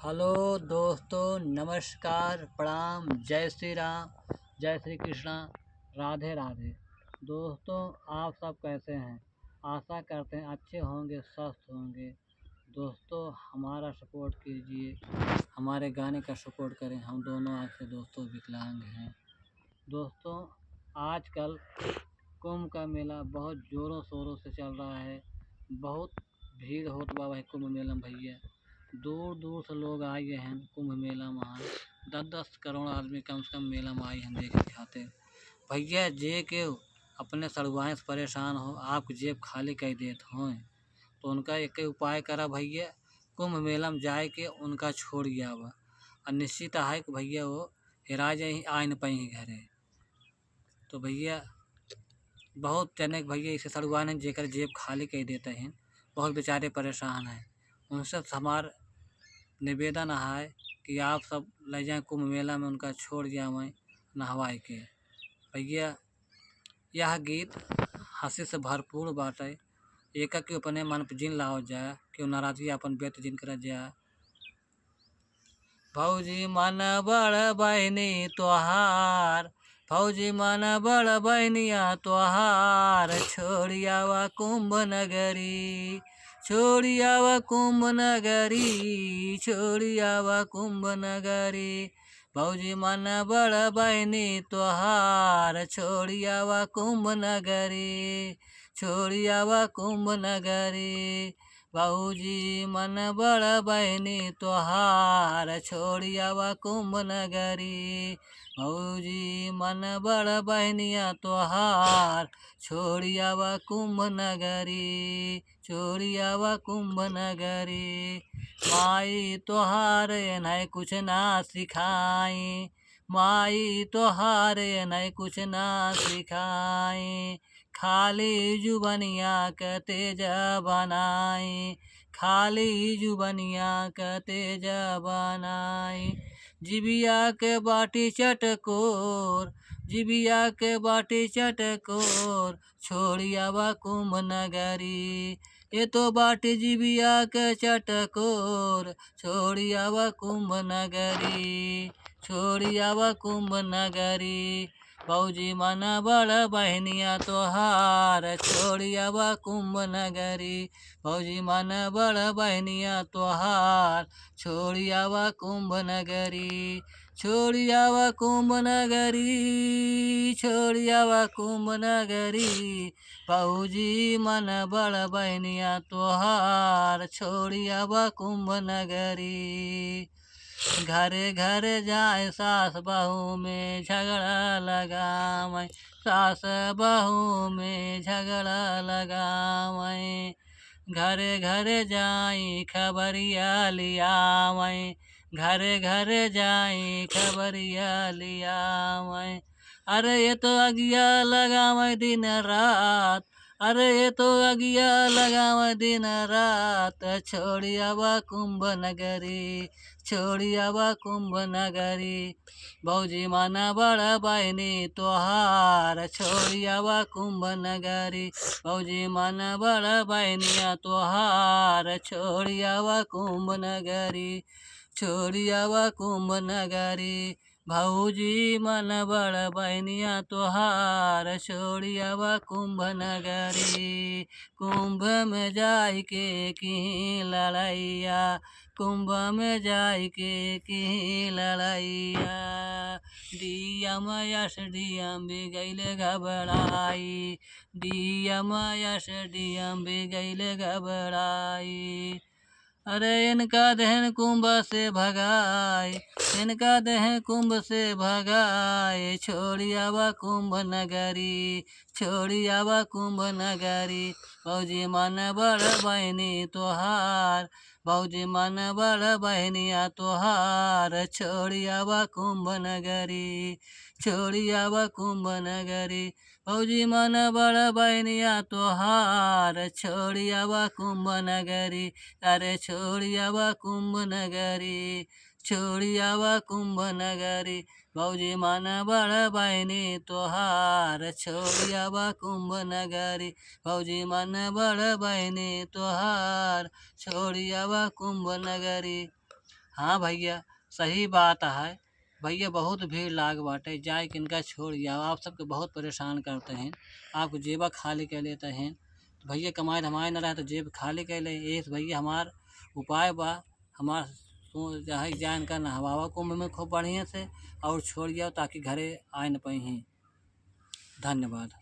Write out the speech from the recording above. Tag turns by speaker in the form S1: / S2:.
S1: Hello दोस्तों, नमस्कार, प्रणाम, जय श्री राम, जय श्री कृष्णा, राधे राधे। दोस्तों, आप सब कैसे हैं? आशा करते हैं अच्छे होंगे, स्वस्थ होंगे। दोस्तों, हमारा सपोर्ट कीजिए, हमारे गाने का सपोर्ट करें। हम दोनों आपके दोस्तों विकलांग हैं। दोस्तों, आजकल कुंभ का मेला बहुत ज़ोरों शोरों से चल रहा है। बहुत भीड़ होत बा भाई कुंभ मेला में भैया। दूर दूर से लोग आए हैं कुंभ मेला में। 10-10 करोड़ आदमी कम से कम मेला में आए हैं देखे खातिर। भैया जे के अपने सड़ुआए से परेशान हो, आपकी जेब खाली कर देत हों, तो उनका एक ही उपाय करा भैया, कुंभ मेला में जाए के उनका छोड़ आवा। और निश्चित है कि भैया वो हेरा जाए, आ न पाई घरे। तो भैया बहुत जने भैया इसे सड़ुआन हैं जेकर जेब खाली कर देते हैं, बहुत बेचारे परेशान हैं। उनसे हमार निवेदन है कि आप सब ले जाएं कुंभ मेला में, उनका छोड़ जाएं नहवाए के। भैया यह गीत हंसी से भरपूर बाटे। एक के अपने मन पे जिन लाओ जाए, क्यों नाराजगी अपन व्यक्त जिन कर जाए। फौजी मन बड़ बहनी तोहार, फौजी मन बड़ बहनिया तोहार, छोड़ियावा कुंभ नगरी, छोड़ियावा कुंभ नगरी, छोड़ियावा कुंभ नगरी। फौजी मन बड़ बहनी तोहार, छोड़ियावा कुंभ नगरी, छोड़ियावा कुंभ नगरी। बाबूजी मन बड़ बहनी तोहार, छोड़ियावा कुंभ नगरी, बाबूजी मन बड़ बहनिया तोहार, छोड़ियावा कुंभ नगरी, छोड़ियावा कुंभ नगरी। माई तोहार नहीं कुछ ना सिखाई, माई तोहार नहीं कुछ ना सिखाई, खाली जुबनिया के तेज बनाई, खाली जुबनिया के तेज बनाई। जिबिया के बाटी चटकोर, जिबिया के बाटी चटकोर, छोड़ियावा कुंभ नगरी। ये तो बाटी जिबिया के चटकोर, छोड़ियावा कुंभ नगरी, छोड़ियावा कुंभ नगरी। फौजी मन बड़ बहनिया तोहार, छोड़ियावा कुंभ नगरी, फौजी मन बड़ बहनिया तोहार, छोड़ियावा कुंभ नगरी, छोड़ियावा कुंभ नगरी, छोड़ियावा कुंभ नगरी। फौजी मन बड़ बहनिया तोहार, छोड़ियावा कुंभ नगरी। घरे घरे जाए सास बहू में झगड़ा लगावै, सास बहू में झगड़ा लगावै। घरे घरे जाई खबरिया लियावै, घरे घरे जाई खबरिया लियावै। अरे ये तो अगिया लगावै दिन रात, अरे ये तो अगिया लगावै दिन रात, छोड़ियावा कुंभ नगरी, छोड़ियावा कुंभ नगरी। भौजी मन बड़ बहनी तोहार, छोड़ियावा कुंभ नगरी, भौजी मन बड़ बहनिया तोहार, छोड़ियावा कुंभ नगरी, छोड़ियावा कुंभ नगरी। भौजी मन बड़ बहनिया तोहार, छोड़ियावा कुंभ नगरी। कुंभ में जाई के की लड़ैया, कुंभ में जाई के की लड़ैया। डीएम एसडीएम भी गइले घबराई, डीएम एसडीएम भी गइले घबराई। अरे इनका दहन कुंभ से भगाए, इनका दहन कुंभ से भगाए, छोड़ियावा कुंभ नगरी, छोड़ियावा कुंभ नगरी। फौजी मन बड़ बहनी तोहार, फौजी मन बड़ बहनिया तोहार, छोड़ियावा कुंभ नगरी, छोड़ियावा कुंभ नगरी। फौजी मन बड़ बहनिया तोहार, छोड़ियावा कुंभ नगरी। अरे छोड़ियावा कुंभ नगरी, छोड़ियावा कुंभ नगरी। फौजी मन बड़ बहनी तोहार, छोड़ियावा कुंभ नगरी, फौजी मन बड़ बहनी तोहार, छोड़ियावा कुंभ नगरी। हाँ भैया, सही बात है। भैया बहुत भीड़ लाग बाटे, जाए किनका छोड़ जाओ, आप सबके बहुत परेशान करते हैं। आप जेबा खाली कर लेते हैं। तो भैया कमाई धमाई न रहे तो जेब खाली कर ले, ये भैया हमार उपाय बा। हमार जाए जाए इनका नहवावा कुंभ में खूब बढ़िया से और छोड़ जाओ ताकि घरे आए न पाई। धन्यवाद।